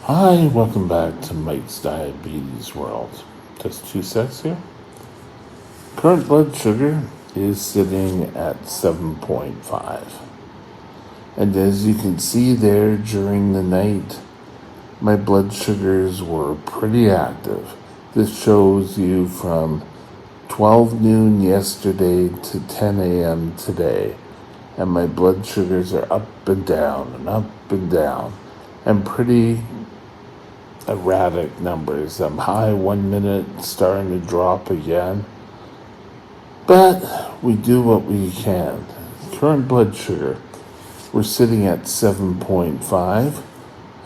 Hi, welcome back to Mike's Diabetes World. Just 2 secs here. Current blood sugar is sitting at 7.5. And as you can see there during the night, my blood sugars were pretty active. This shows you from 12 noon yesterday to 10 a.m. today. And my blood sugars are up and down and up and down. And pretty erratic numbers. I'm high 1 minute, starting to drop again. But we do what we can. Current blood sugar, we're sitting at 7.5.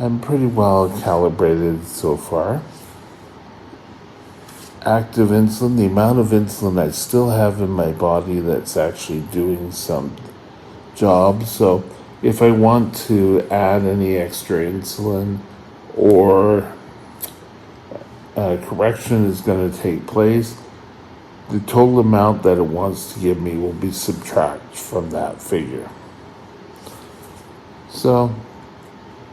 I'm pretty well calibrated so far. Active insulin, the amount of insulin I still have in my body that's actually doing some job. So if I want to add any extra insulin or correction is going to take place, the total amount that it wants to give me will be subtracted from that figure. So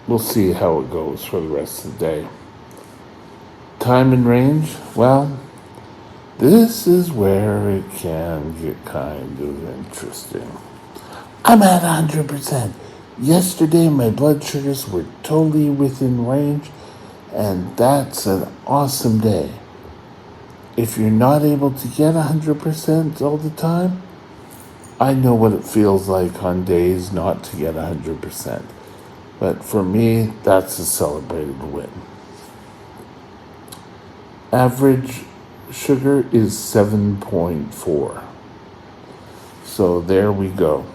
we'll see how it goes for the rest of the day. Time and range, well, this is where it can get kind of interesting. I'm at 100%. Yesterday, my blood sugars were totally within range, and that's an awesome day. If you're not able to get 100% all the time, I know what it feels like on days not to get 100%. But for me, that's a celebrated win. Average sugar is 7.4. So there we go.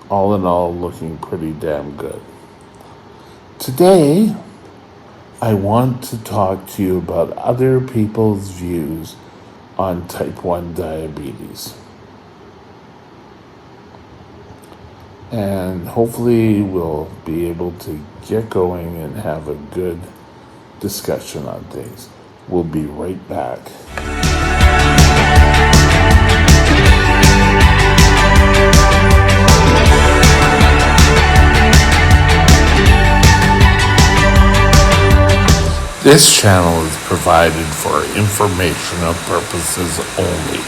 All in all, looking pretty damn good. Today, I want to talk to you about other people's views on type 1 diabetes. And hopefully we'll be able to get going and have a good discussion on things. We'll be right back. This channel is provided for informational purposes only.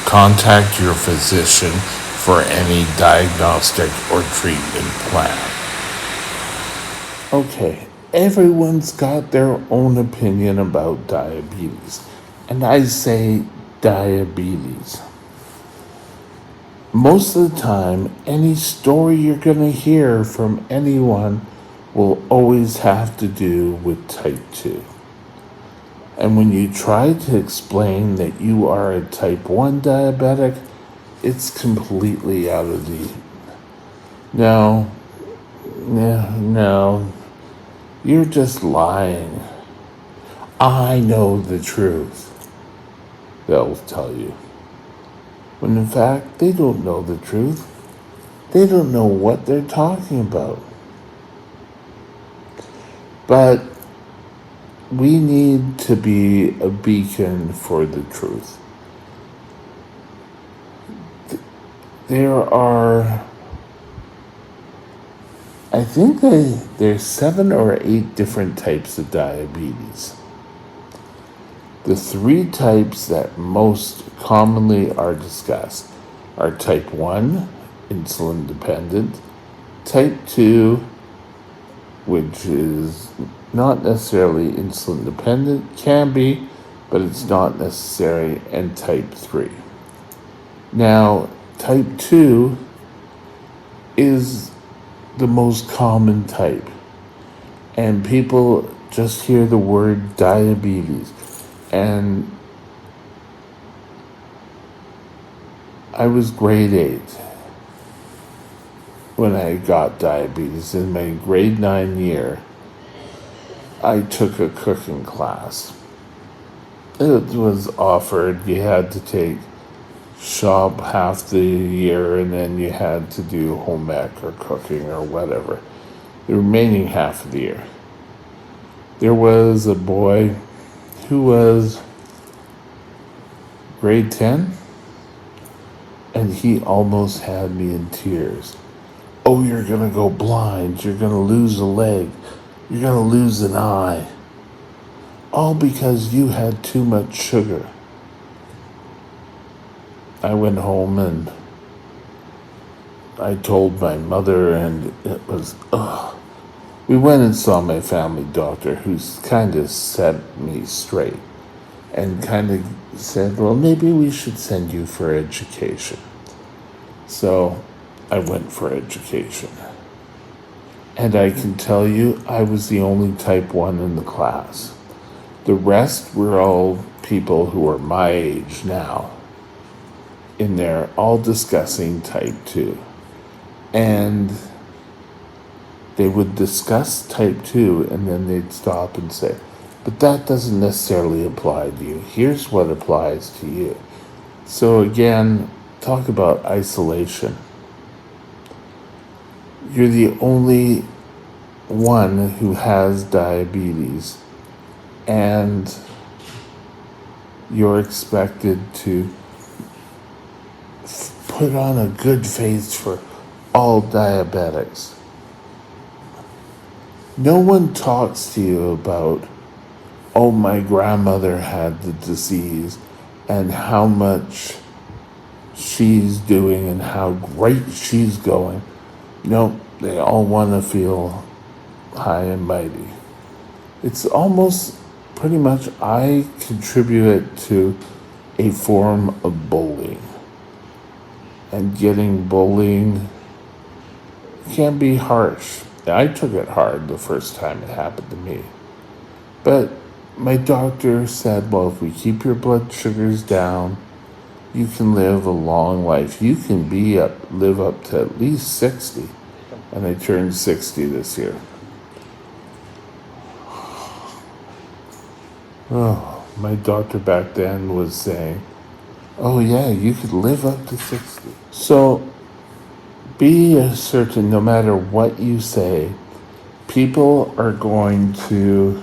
Contact your physician for any diagnostic or treatment plan. Okay, everyone's got their own opinion about diabetes. And I say diabetes. Most of the time, any story you're going to hear from anyone will always have to do with type 2. And when you try to explain that you are a type 1 diabetic, it's completely out of the... No, you're just lying. I know the truth, they'll tell you. When in fact, they don't know the truth. They don't know what they're talking about. But we need to be a beacon for the truth. There are, I think there's 7 or 8 different types of diabetes. The 3 types that most commonly are discussed are type 1, insulin dependent, type 2, which is not necessarily insulin dependent, can be, but it's not necessary, and type 3. Now, type 2 is the most common type, and people just hear the word diabetes. And I was grade 8 when I got diabetes. In my grade 9 year, I took a cooking class. It was offered. You had to take shop half the year, and then you had to do home ec or cooking or whatever the remaining half of the year. There was a boy who was grade 10, and he almost had me in tears. Oh, you're gonna go blind, you're gonna lose a leg, You're going to lose an eye. All because you had too much sugar. I went home and I told my mother, and it was, ugh. We went and saw my family doctor, who's kind of set me straight and kind of said, well, maybe we should send you for education. So I went for education. And I can tell you, I was the only type 1 in the class. The rest were all people who are my age now, in there, all discussing type 2. And they would discuss type 2, and then they'd stop and say, but that doesn't necessarily apply to you. Here's what applies to you. So again, talk about isolation. You're the only one who has diabetes, and you're expected to put on a good face for all diabetics. No one talks to you about, oh, my grandmother had the disease and how much she's doing and how great she's going. No, they all want to feel high and mighty. It's almost pretty much, I contribute it to a form of bullying. And getting bullying can be harsh. I took it hard the first time it happened to me. But my doctor said, well, if we keep your blood sugars down, you can live a long life. You can live up to at least 60. And I turned 60 this year. Oh, my doctor back then was saying, oh yeah, you could live up to 60. So be certain, no matter what you say, people are going to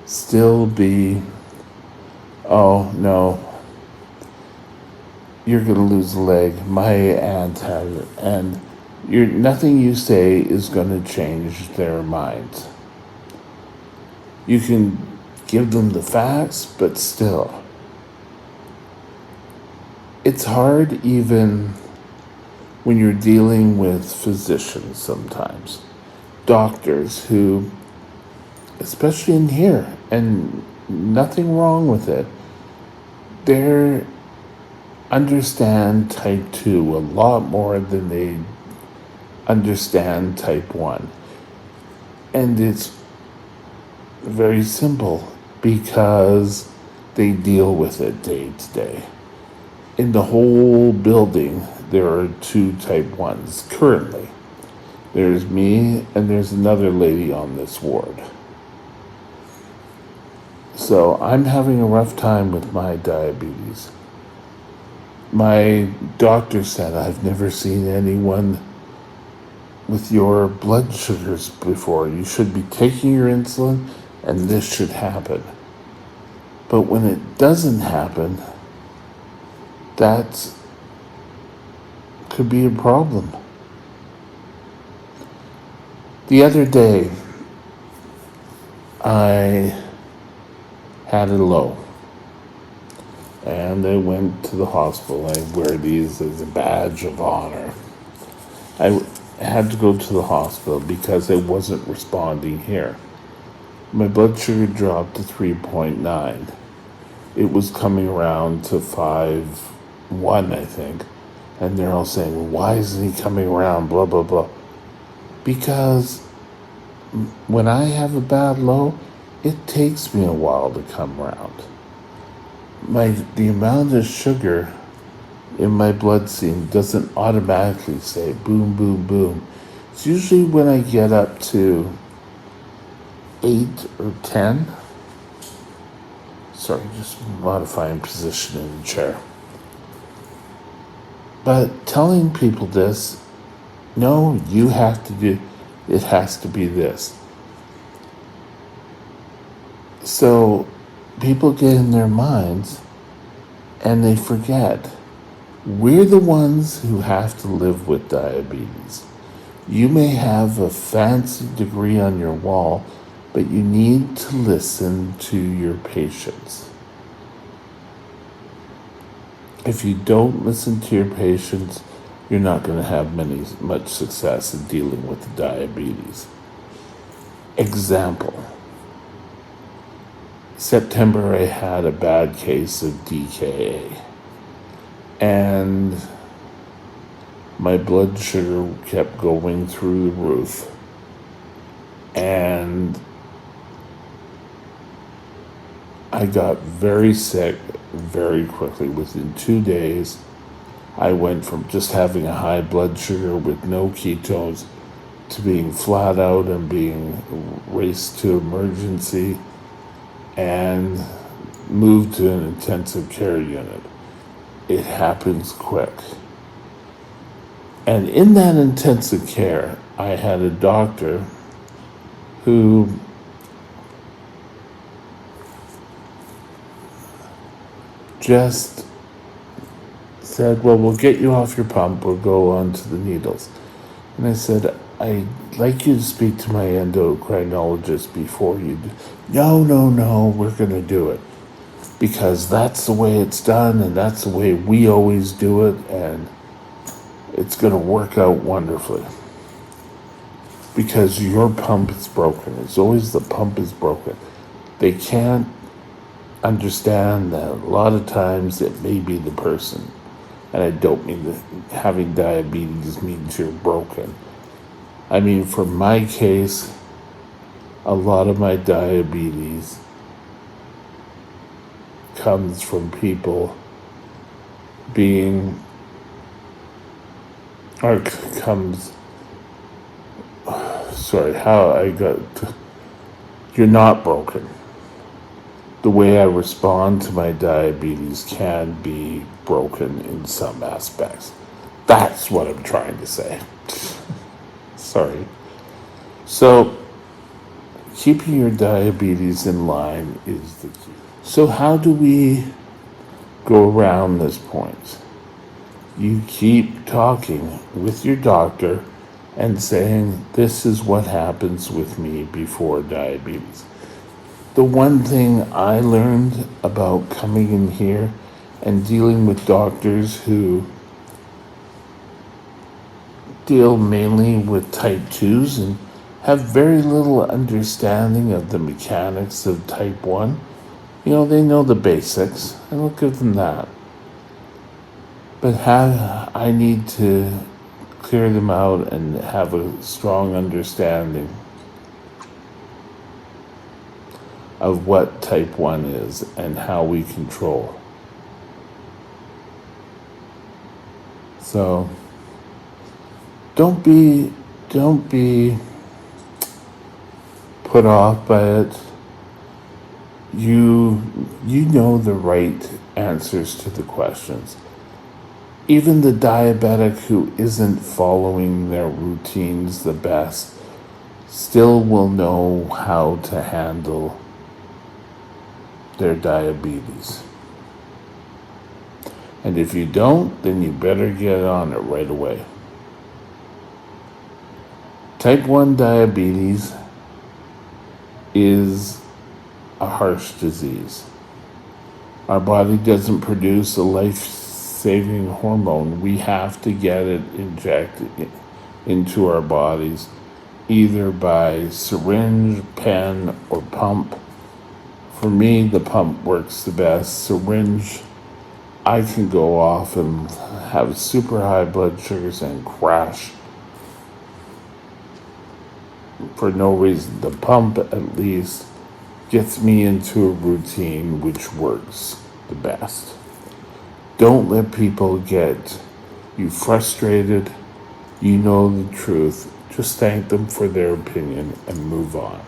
still be, oh no, you're going to lose a leg. My aunt had it. And nothing you say is going to change their minds. You can give them the facts, but still. It's hard even when you're dealing with physicians sometimes. Doctors who, especially in here, and nothing wrong with it, they understand type 2 a lot more than they understand type 1. And it's very simple because they deal with it day to day. In the whole building, there are 2 type 1s currently. There's me and there's another lady on this ward. So I'm having a rough time with my diabetes. My doctor said, I've never seen anyone with your blood sugars before. You should be taking your insulin and this should happen. But when it doesn't happen, that could be a problem. The other day, I had a low. And I went to the hospital. I wear these as a badge of honor. I had to go to the hospital because I wasn't responding here. My blood sugar dropped to 3.9. It was coming around to 5.1, I think. And they're all saying, well, why isn't he coming around, blah, blah, blah. Because when I have a bad low, it takes me a while to come around. The amount of sugar in my bloodstream doesn't automatically say boom, boom, boom. It's usually when I get up to 8 or 10. Sorry, just modifying position in the chair. But telling people this, no, you have to do, it has to be this. So people get in their minds and they forget we're the ones who have to live with diabetes. You may have a fancy degree on your wall, but you need to listen to your patients. If you don't listen to your patients, you're not going to have much success in dealing with the diabetes. Example. September, I had a bad case of DKA, and my blood sugar kept going through the roof, and I got very sick very quickly. Within 2 days, I went from just having a high blood sugar with no ketones to being flat out and being raced to emergency and moved to an intensive care unit. It happens quick. And in that intensive care, I had a doctor who just said, well, we'll get you off your pump, we'll go on to the needles. And I said, I'd like you to speak to my endocrinologist before you do. No, we're going to do it. Because that's the way it's done, and that's the way we always do it, and it's going to work out wonderfully. Because your pump is broken. It's always the pump is broken. They can't understand that a lot of times it may be the person. And I don't mean that having diabetes means you're broken. I mean, for my case, a lot of my diabetes comes from people you're not broken. The way I respond to my diabetes can be broken in some aspects. That's what I'm trying to say. Sorry. So, keeping your diabetes in line is the key. So how do we go around this point? You keep talking with your doctor and saying, this is what happens with me before diabetes. The one thing I learned about coming in here and dealing with doctors who deal mainly with type 2s and have very little understanding of the mechanics of type 1. They know the basics, and I'll give them that. But I need to clear them out and have a strong understanding of what type 1 is and how we control. So don't be put off by it. You know the right answers to the questions. Even the diabetic who isn't following their routines the best still will know how to handle their diabetes. And if you don't, then you better get on it right away. Type 1 diabetes is a harsh disease. Our body doesn't produce a life-saving hormone. We have to get it injected into our bodies, either by syringe, pen, or pump. For me, the pump works the best. Syringe, I can go off and have super high blood sugars and crash for no reason. The pump, at least, gets me into a routine which works the best. Don't let people get you frustrated. You know the truth. Just thank them for their opinion and move on.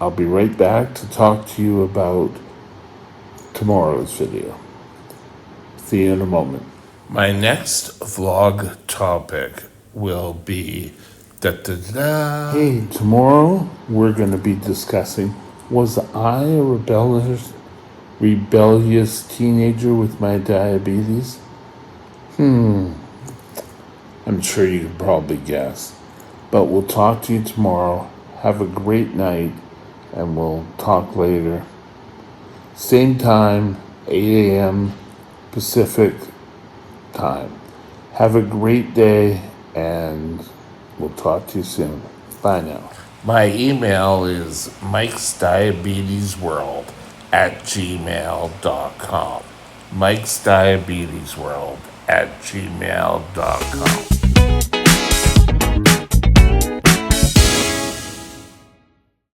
I'll be right back to talk to you about tomorrow's video. See you in a moment. My next vlog topic will be Hey, tomorrow we're going to be discussing, was I a rebellious teenager with my diabetes? I'm sure you can probably guess. But we'll talk to you tomorrow. Have a great night, and we'll talk later. Same time, 8 a.m. Pacific time. Have a great day, and we'll talk to you soon. Bye now. My email is mikesdiabetesworld@gmail.com. mikesdiabetesworld@gmail.com.